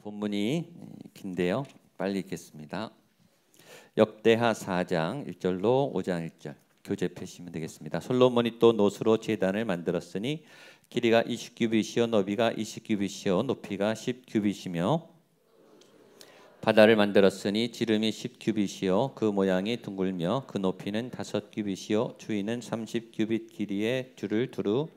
본문이 긴데요. 빨리 읽겠습니다. 역대하 4장 1절로 5장 1절 교재 펴시면 되겠습니다. 솔로몬이 또 노수로 제단을 만들었으니 길이가 20규빗이요 너비가 20규빗이요 높이가 10규빗이며 바다를 만들었으니 지름이 10규빗이요 그 모양이 둥글며 그 높이는 5규빗이요 주위는 30규빗 길이의 줄을 두루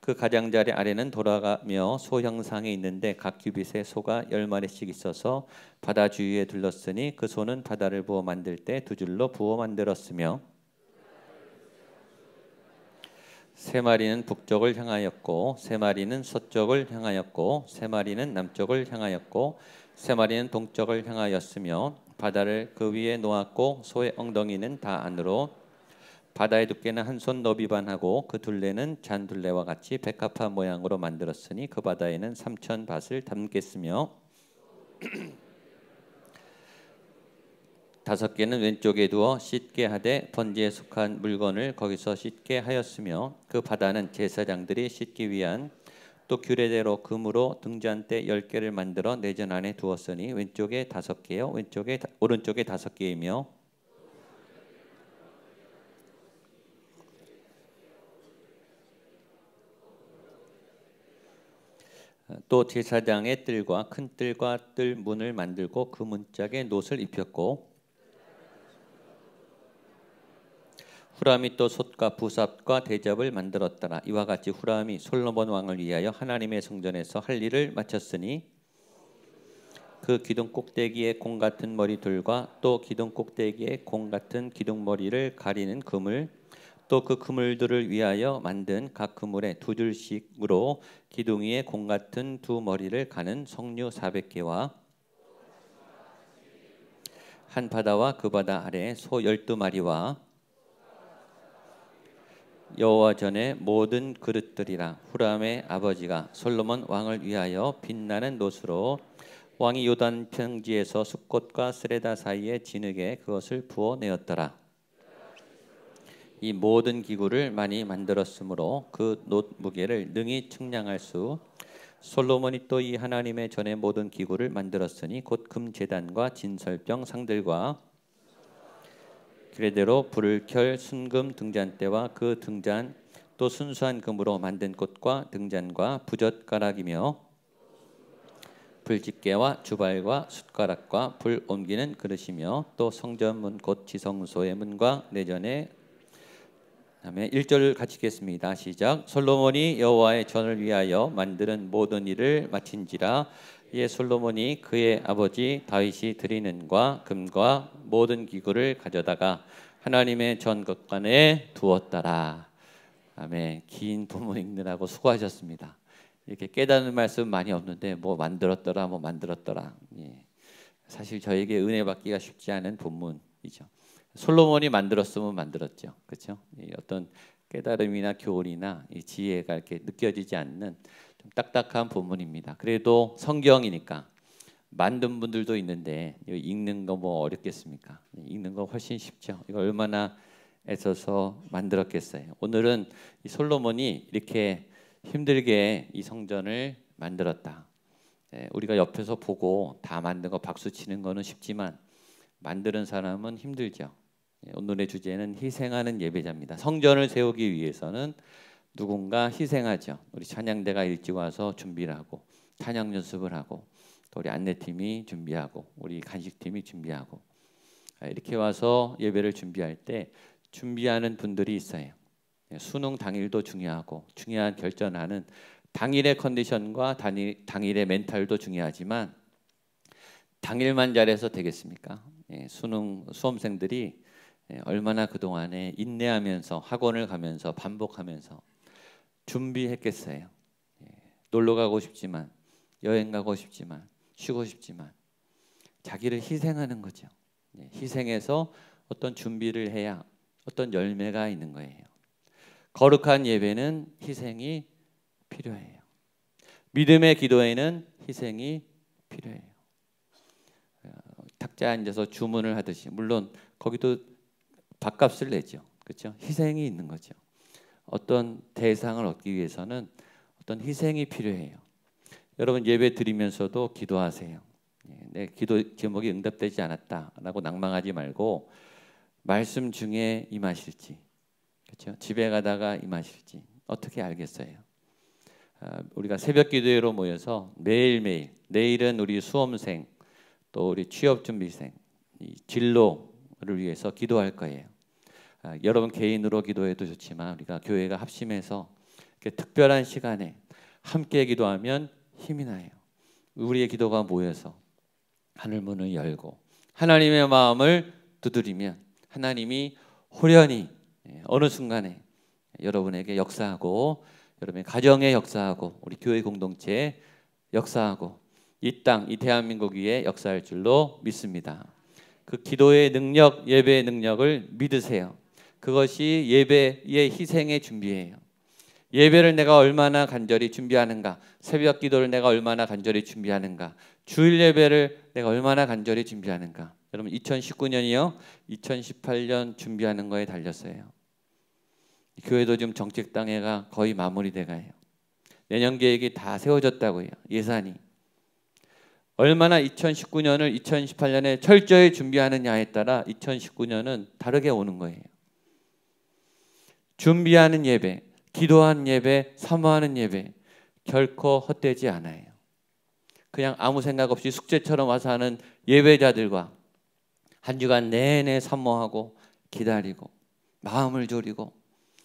그 가장자리 아래는 돌아가며 소 형상이 있는데 각 규빗에 소가 10마리씩 있어서 바다 주위에 둘렀으니 그 소는 바다를 부어 만들 때 두 줄로 부어 만들었으며 세 마리는 북쪽을 향하였고 세 마리는 서쪽을 향하였고 세 마리는 남쪽을 향하였고 세 마리는 동쪽을 향하였으며 바다를 그 위에 놓았고 소의 엉덩이는 다 안으로 바다의 두께는 한 손 너비 반하고 그 둘레는 잔둘레와 같이 백합화 모양으로 만들었으니 그 바다에는 3,000밭을 담겠으며 5개는 왼쪽에 두어 씻게 하되 번제에 속한 물건을 거기서 씻게 하였으며 그 바다는 제사장들이 씻기 위한 또 규례대로 금으로 등잔대 10개를 만들어 내전 안에 두었으니 왼쪽에 5개요 오른쪽에 5개이며 또 제사장의 뜰과 큰 뜰과 뜰 문을 만들고 그 문짝에 놋을 입혔고 후람이 또 솥과 부삽과 대접을 만들었더라. 이와 같이 후람이 솔로몬 왕을 위하여 하나님의 성전에서 할 일을 마쳤으니 그 기둥 꼭대기에 공 같은 머리들과 또 기둥 꼭대기에 공 같은 기둥머리를 가리는 그물 또 그 그물들을 위하여 만든 각 그물에 두 줄씩으로 기둥 위에 공 같은 두 머리를 가는 석류 400개와 한 바다와 그 바다 아래 소 12마리와 여호와 전에 모든 그릇들이라. 후람의 아버지가 솔로몬 왕을 위하여 빛나는 놋으로 왕이 요단 평지에서 숫꽃과 스레다 사이에 진흙에 그것을 부어 내었더라. 이 모든 기구를 많이 만들었으므로 그 놋 무게를 능히 측량할 수 솔로몬이 또 이 하나님의 전에 모든 기구를 만들었으니 곧 금제단과 진설병 상들과 규례대로 불을 켤 순금 등잔대와 그 등잔 또 순수한 금으로 만든 꽃과 등잔과 부젓가락이며 불집게와 주발과 숟가락과 불 옮기는 그릇이며 또 성전문 곧 지성소의 문과 내전에 다음에 1절 같이 읽겠습니다. 시작. 솔로몬이 여호와의 전을 위하여 만드는 모든 일을 마친지라. 이에 솔로몬이 그의 아버지 다윗이 드리는과 금과 모든 기구를 가져다가 하나님의 전극관에 두었더라. 아멘. 긴 본문 읽느라고 수고하셨습니다. 이렇게 깨닫는 말씀 많이 없는데 뭐 만들었더라 뭐 만들었더라. 예. 사실 저에게 은혜 받기가 쉽지 않은 본문이죠. 솔로몬이 만들었으면 만들었죠. 그렇죠? 어떤 깨달음이나 교훈이나 이 지혜가 이렇게 느껴지지 않는 좀 딱딱한 본문입니다. 그래도 성경이니까 만든 분들도 있는데 읽는 거 뭐 어렵겠습니까? 읽는 거 훨씬 쉽죠. 이거 얼마나 애써서 만들었겠어요. 오늘은 이 솔로몬이 이렇게 힘들게 이 성전을 만들었다. 우리가 옆에서 보고 다 만든 거 박수 치는 거는 쉽지만 만드는 사람은 힘들죠. 오늘의 주제는 희생하는 예배자입니다. 성전을 세우기 위해서는 누군가 희생하죠. 우리 찬양대가 일찍 와서 준비를 하고 찬양 연습을 하고 또 우리 안내팀이 준비하고 우리 간식팀이 준비하고 이렇게 와서 예배를 준비할 때 준비하는 분들이 있어요. 수능 당일도 중요하고 중요한 결전하는 당일의 컨디션과 당일의 멘탈도 중요하지만 당일만 잘해서 되겠습니까? 수험생들이 얼마나 그동안에 인내하면서 학원을 가면서 반복하면서 준비했겠어요. 놀러 가고 싶지만 여행 가고 싶지만 쉬고 싶지만 자기를 희생하는 거죠. 희생해서 어떤 준비를 해야 어떤 열매가 있는 거예요. 거룩한 예배는 희생이 필요해요. 믿음의 기도에는 희생이 필요해요. 탁자에 앉아서 주문을 하듯이 물론 거기도 밥값을 내죠. 그렇죠? 희생이 있는 거죠. 어떤 대상을 얻기 위해서는 어떤 희생이 필요해요. 여러분 예배 드리면서도 기도하세요. 내 기도 제목이 응답되지 않았다라고 낭망하지 말고 말씀 중에 임하실지, 그렇죠? 집에 가다가 임하실지 어떻게 알겠어요? 우리가 새벽 기도회로 모여서 매일매일, 내일은 우리 수험생 또 우리 취업 준비생 이 진로를 위해서 기도할 거예요. 여러분 개인으로 기도해도 좋지만 우리가 교회가 합심해서 특별한 시간에 함께 기도하면 힘이 나요. 우리의 기도가 모여서 하늘 문을 열고 하나님의 마음을 두드리면 하나님이 호련히 어느 순간에 여러분에게 역사하고 여러분의 가정에 역사하고 우리 교회 공동체에 역사하고 이 땅, 이 대한민국 위에 역사할 줄로 믿습니다. 그 기도의 능력, 예배의 능력을 믿으세요. 그것이 예배의 희생의 준비예요. 예배를 내가 얼마나 간절히 준비하는가, 새벽 기도를 내가 얼마나 간절히 준비하는가, 주일 예배를 내가 얼마나 간절히 준비하는가. 여러분 2019년이요 2018년 준비하는 거에 달렸어요. 교회도 지금 정책당회가 거의 마무리돼 가요. 내년 계획이 다 세워졌다고요. 예산이 얼마나 2019년을 2018년에 철저히 준비하느냐에 따라 2019년은 다르게 오는 거예요. 준비하는 예배, 기도하는 예배, 사모하는 예배 결코 헛되지 않아요. 그냥 아무 생각 없이 숙제처럼 와서 하는 예배자들과 한 주간 내내 사모하고 기다리고 마음을 졸이고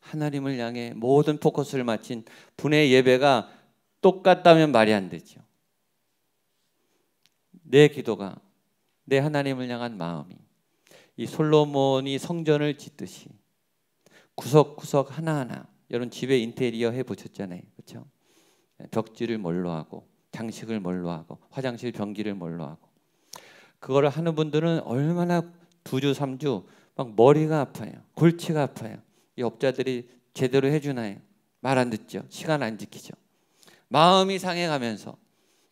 하나님을 향해 모든 포커스를 맞춘 분의 예배가 똑같다면 말이 안 되죠. 내 기도가 내 하나님을 향한 마음이 이 솔로몬이 성전을 짓듯이 구석구석 하나하나, 여러분 집에 인테리어 해보셨잖아요, 그렇죠? 벽지를 뭘로 하고 장식을 뭘로 하고 화장실 변기를 뭘로 하고 그거를 하는 분들은 얼마나 2주 3주 막 머리가 아파요, 골치가 아파요. 이 업자들이 제대로 해주나요? 말 안 듣죠. 시간 안 지키죠. 마음이 상해가면서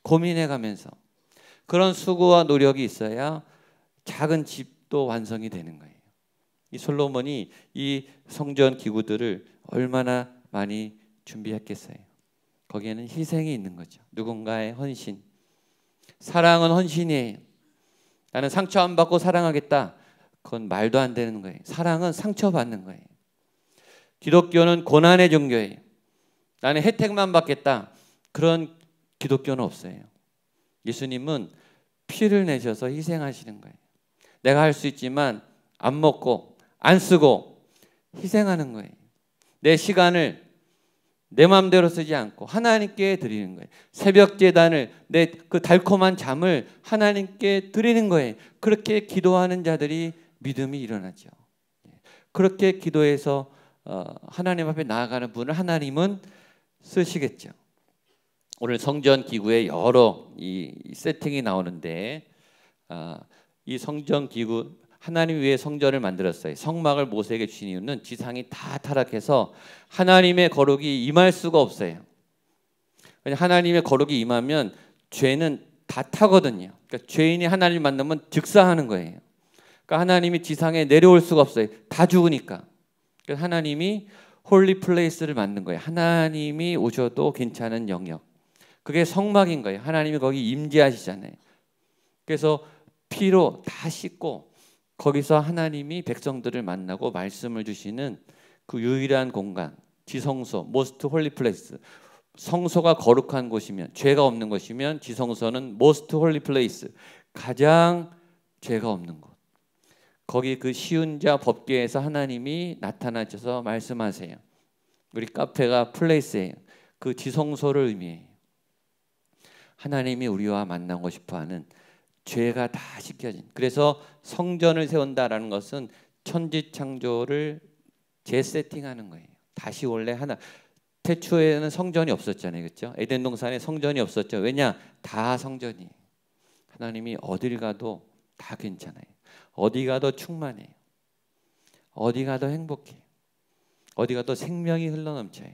고민해가면서 그런 수고와 노력이 있어야 작은 집도 완성이 되는 거예요. 이 솔로몬이 이 성전 기구들을 얼마나 많이 준비했겠어요. 거기에는 희생이 있는 거죠. 누군가의 헌신. 사랑은 헌신이에요. 나는 상처 안 받고 사랑하겠다. 그건 말도 안 되는 거예요. 사랑은 상처받는 거예요. 기독교는 고난의 종교예요. 나는 혜택만 받겠다. 그런 기독교는 없어요. 예수님은 피를 내셔서 희생하시는 거예요. 내가 할 수 있지만 안 먹고 안 쓰고 희생하는 거예요. 내 시간을 내 마음대로 쓰지 않고 하나님께 드리는 거예요. 새벽 제단을 내 그 달콤한 잠을 하나님께 드리는 거예요. 그렇게 기도하는 자들이 믿음이 일어나죠. 그렇게 기도해서 하나님 앞에 나아가는 분을 하나님은 쓰시겠죠. 오늘 성전 기구에 여러 이 세팅이 나오는데 이 성전 기구 하나님 위해 성전을 만들었어요. 성막을 모세에게 주신 이유는 지상이 다 타락해서 하나님의 거룩이 임할 수가 없어요. 하나님의 거룩이 임하면 죄는 다 타거든요. 그러니까 죄인이 하나님 만나면 즉사하는 거예요. 그러니까 하나님이 지상에 내려올 수가 없어요. 다 죽으니까. 그래서 하나님이 홀리 플레이스를 만든 거예요. 하나님이 오셔도 괜찮은 영역. 그게 성막인 거예요. 하나님이 거기 임재하시잖아요. 그래서 피로 다 씻고 거기서 하나님이 백성들을 만나고 말씀을 주시는 그 유일한 공간, 지성소, 모스트 홀리 플레이스. 성소가 거룩한 곳이면, 죄가 없는 곳이면 지성소는 모스트 홀리 플레이스, 가장 죄가 없는 곳. 거기 그 시운 자 법궤에서 하나님이 나타나셔서 말씀하세요. 우리 카페가 플레이스예요. 그 지성소를 의미해요. 하나님이 우리와 만나고 싶어하는 죄가 다 씻겨진. 그래서 성전을 세운다라는 것은 천지창조를 재세팅하는 거예요. 다시 원래 하나. 태초에는 성전이 없었잖아요, 그렇죠? 에덴 동산에 성전이 없었죠. 왜냐? 다 성전이에요. 하나님이 어딜 가도 다 괜찮아요. 어디 가도 충만해요. 어디 가도 행복해요. 어디 가도 생명이 흘러넘쳐요.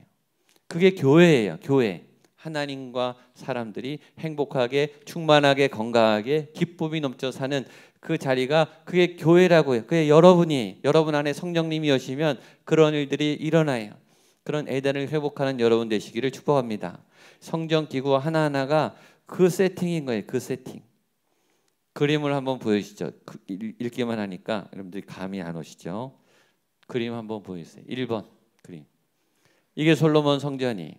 그게 교회예요. 교회. 하나님과 사람들이 행복하게 충만하게 건강하게 기쁨이 넘쳐 사는 그 자리가 그게 교회라고요. 그게 여러분이 여러분 안에 성령님이 오시면 그런 일들이 일어나요. 그런 에덴을 회복하는 여러분 되시기를 축복합니다. 성전 기구 하나하나가 그 세팅인 거예요. 그 세팅. 그림을 한번 보여주시죠. 읽기만 하니까 여러분들이 감이 안 오시죠. 그림 한번 보여주세요. 1번 그림. 이게 솔로몬 성전이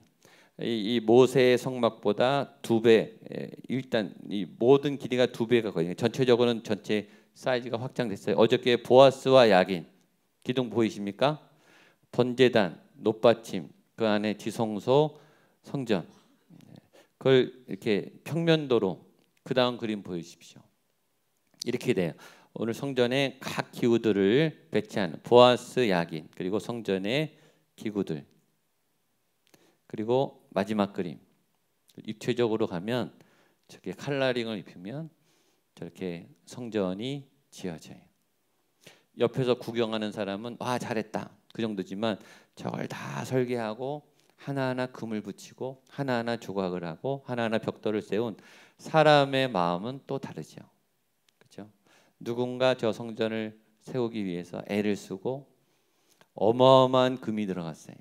이 모세의 성막보다 2배, 일단 이 모든 길이가 2배가 거든요. 전체적으로는 전체 사이즈가 확장됐어요. 어저께 보아스와 야긴 기둥 보이십니까? 번제단, 높받침, 그 안에 지성소, 성전. 그걸 이렇게 평면도로 그 다음 그림 보여주십시오. 이렇게 돼요. 오늘 성전의 각 기구들을 배치하는 보아스, 야긴, 그리고 성전의 기구들. 그리고 마지막 그림. 입체적으로 가면 저렇게 칼라링을 입히면 저렇게 성전이 지어져요. 옆에서 구경하는 사람은 와 잘했다 그 정도지만 저걸 다 설계하고 하나하나 금을 붙이고 하나하나 조각을 하고 하나하나 벽돌을 세운 사람의 마음은 또 다르죠. 그렇죠? 누군가 저 성전을 세우기 위해서 애를 쓰고 어마어마한 금이 들어갔어요.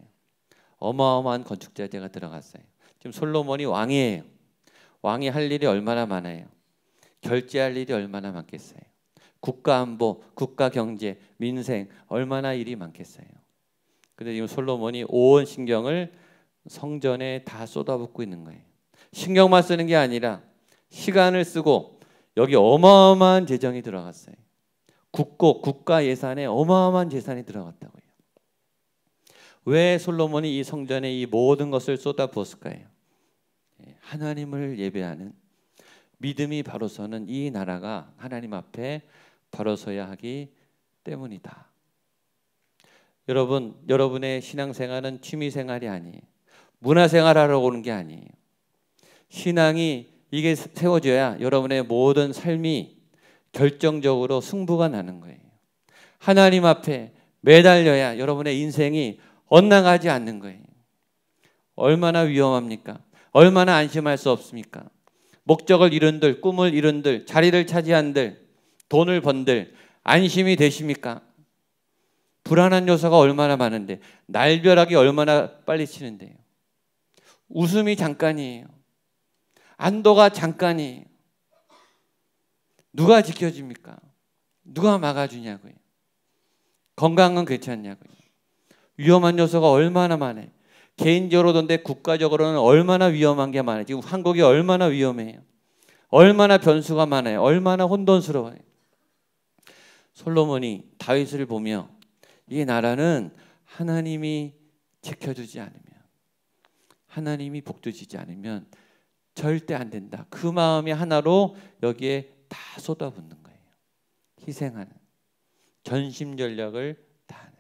어마어마한 건축자재가 들어갔어요. 지금 솔로몬이 왕이에요. 왕이 할 일이 얼마나 많아요. 결제할 일이 얼마나 많겠어요. 국가 안보, 국가 경제, 민생 얼마나 일이 많겠어요. 근데 지금 솔로몬이 온 신경을 성전에 다 쏟아붓고 있는 거예요. 신경만 쓰는 게 아니라 시간을 쓰고 여기 어마어마한 재정이 들어갔어요. 국가 예산에 어마어마한 재산이 들어갔다고요. 왜 솔로몬이 이 성전에 이 모든 것을 쏟아부었을까요? 하나님을 예배하는 믿음이 바로 서는 이 나라가 하나님 앞에 바로 서야 하기 때문이다. 여러분, 여러분의 신앙생활은 취미생활이 아니에요. 문화생활하러 오는 게 아니에요. 신앙이 이게 세워져야 여러분의 모든 삶이 결정적으로 승부가 나는 거예요. 하나님 앞에 매달려야 여러분의 인생이 엇나가지 않는 거예요. 얼마나 위험합니까? 얼마나 안심할 수 없습니까? 목적을 이룬들, 꿈을 이룬들, 자리를 차지한들, 돈을 번들 안심이 되십니까? 불안한 요소가 얼마나 많은데 날벼락이 얼마나 빨리 치는데요. 웃음이 잠깐이에요. 안도가 잠깐이에요. 누가 지켜줍니까? 누가 막아주냐고요. 건강은 괜찮냐고요. 위험한 요소가 얼마나 많아요. 개인적으로던데 국가적으로는 얼마나 위험한 게 많아요. 지금 한국이 얼마나 위험해요. 얼마나 변수가 많아요. 얼마나 혼돈스러워요. 솔로몬이 다윗을 보며 이 나라는 하나님이 지켜주지 않으면, 하나님이 복주시지 않으면 절대 안 된다. 그 마음이 하나로 여기에 다 쏟아붓는 거예요. 희생하는, 전심전력을 다하는.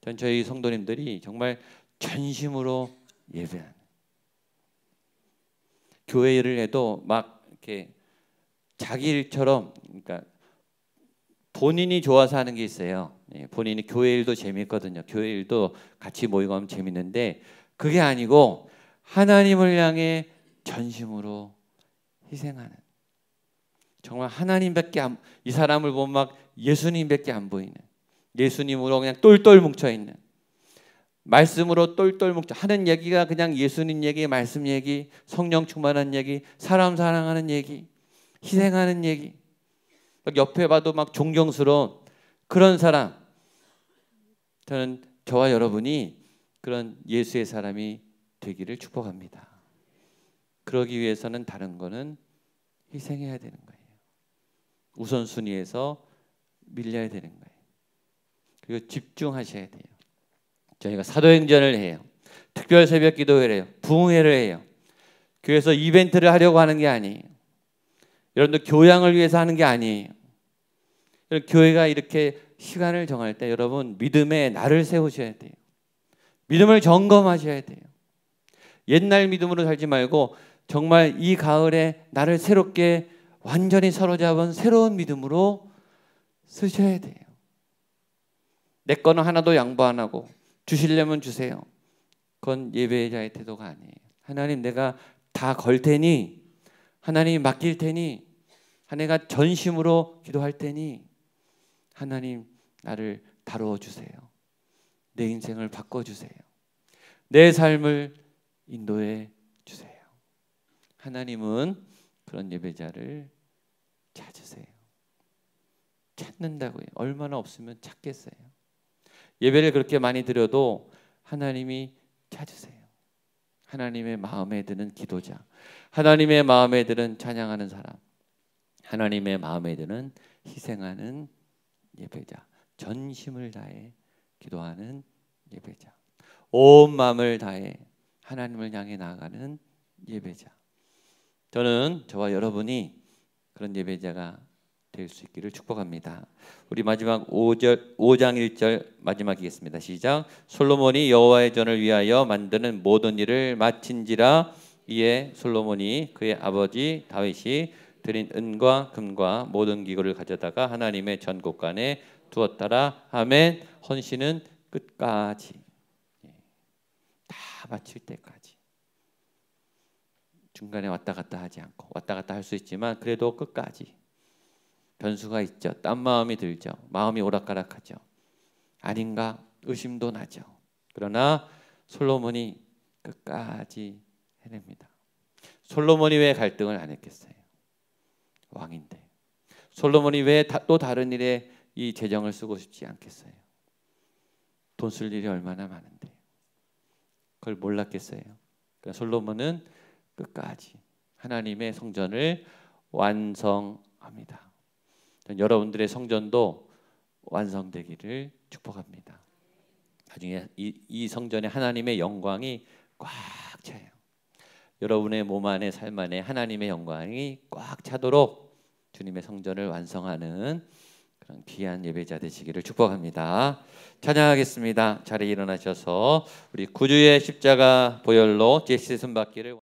전 저희 성도님들이 정말 전심으로 예배하는. 교회 일을 해도 막 이렇게 자기 일처럼, 그러니까 본인이 좋아서 하는 게 있어요. 본인이 교회 일도 재미있거든요. 교회 일도 같이 모이고 하면 재밌는데 그게 아니고 하나님을 향해 전심으로 희생하는. 정말 하나님밖에 이 사람을 보면 막 예수님밖에 안 보이는, 예수님으로 그냥 똘똘 뭉쳐있는, 말씀으로 똘똘 뭉쳐 하는 얘기가 그냥 예수님 얘기, 말씀 얘기, 성령 충만한 얘기, 사람 사랑하는 얘기, 희생하는 얘기. 옆에 봐도 막 존경스러운 그런 사람. 저는 저와 여러분이 그런 예수의 사람이 되기를 축복합니다. 그러기 위해서는 다른 거는 희생해야 되는 거예요. 우선순위에서 밀려야 되는 거예요. 그리고 집중하셔야 돼요. 저희가 사도행전을 해요. 특별 새벽 기도회를 해요. 부흥회를 해요. 교회에서 이벤트를 하려고 하는 게 아니에요. 여러분들 교양을 위해서 하는 게 아니에요. 교회가 이렇게 시간을 정할 때 여러분 믿음의 날을 세우셔야 돼요. 믿음을 점검하셔야 돼요. 옛날 믿음으로 살지 말고 정말 이 가을에 나를 새롭게 완전히 사로잡은 새로운 믿음으로 쓰셔야 돼요. 내 거는 하나도 양보 안 하고 주시려면 주세요. 그건 예배자의 태도가 아니에요. 하나님 내가 다 걸 테니, 하나님 맡길 테니, 내가 전심으로 기도할 테니 하나님 나를 다루어 주세요. 내 인생을 바꿔주세요. 내 삶을 인도해 주세요. 하나님은 그런 예배자를 찾으세요. 찾는다고요. 얼마나 없으면 찾겠어요. 예배를 그렇게 많이 드려도 하나님이 찾으세요. 하나님의 마음에 드는 기도자, 하나님의 마음에 드는 찬양하는 사람, 하나님의 마음에 드는 희생하는 예배자, 전심을 다해 기도하는 예배자, 온 마음을 다해 하나님을 향해 나아가는 예배자. 저는 저와 여러분이 그런 예배자가 될 수 있기를 축복합니다. 우리 마지막 5장 1절 마지막이겠습니다. 시작. 솔로몬이 여호와의 전을 위하여 만드는 모든 일을 마친지라. 이에 솔로몬이 그의 아버지 다윗이 드린 은과 금과 모든 기구를 가져다가 하나님의 전곡간에 두었더라. 아멘. 헌신은 끝까지, 다 마칠 때까지. 중간에 왔다 갔다 하지 않고, 왔다 갔다 할 수 있지만 그래도 끝까지. 변수가 있죠. 딴 마음이 들죠. 마음이 오락가락하죠. 아닌가 의심도 나죠. 그러나 솔로몬이 끝까지 해냅니다. 솔로몬이 왜 갈등을 안 했겠어요? 왕인데. 솔로몬이 왜 또 다른 일에 이 재정을 쓰고 싶지 않겠어요? 돈 쓸 일이 얼마나 많은데. 그걸 몰랐겠어요? 그러니까 솔로몬은 끝까지 하나님의 성전을 완성합니다. 여러분들의 성전도 완성되기를 축복합니다. 나중에 이 성전에 하나님의 영광이 꽉 차요. 여러분의 몸 안에 삶 안에 하나님의 영광이 꽉 차도록 주님의 성전을 완성하는 그런 귀한 예배자 되시기를 축복합니다. 찬양하겠습니다. 자리에 일어나셔서 우리 구주의 십자가 보혈로 제시 손받기를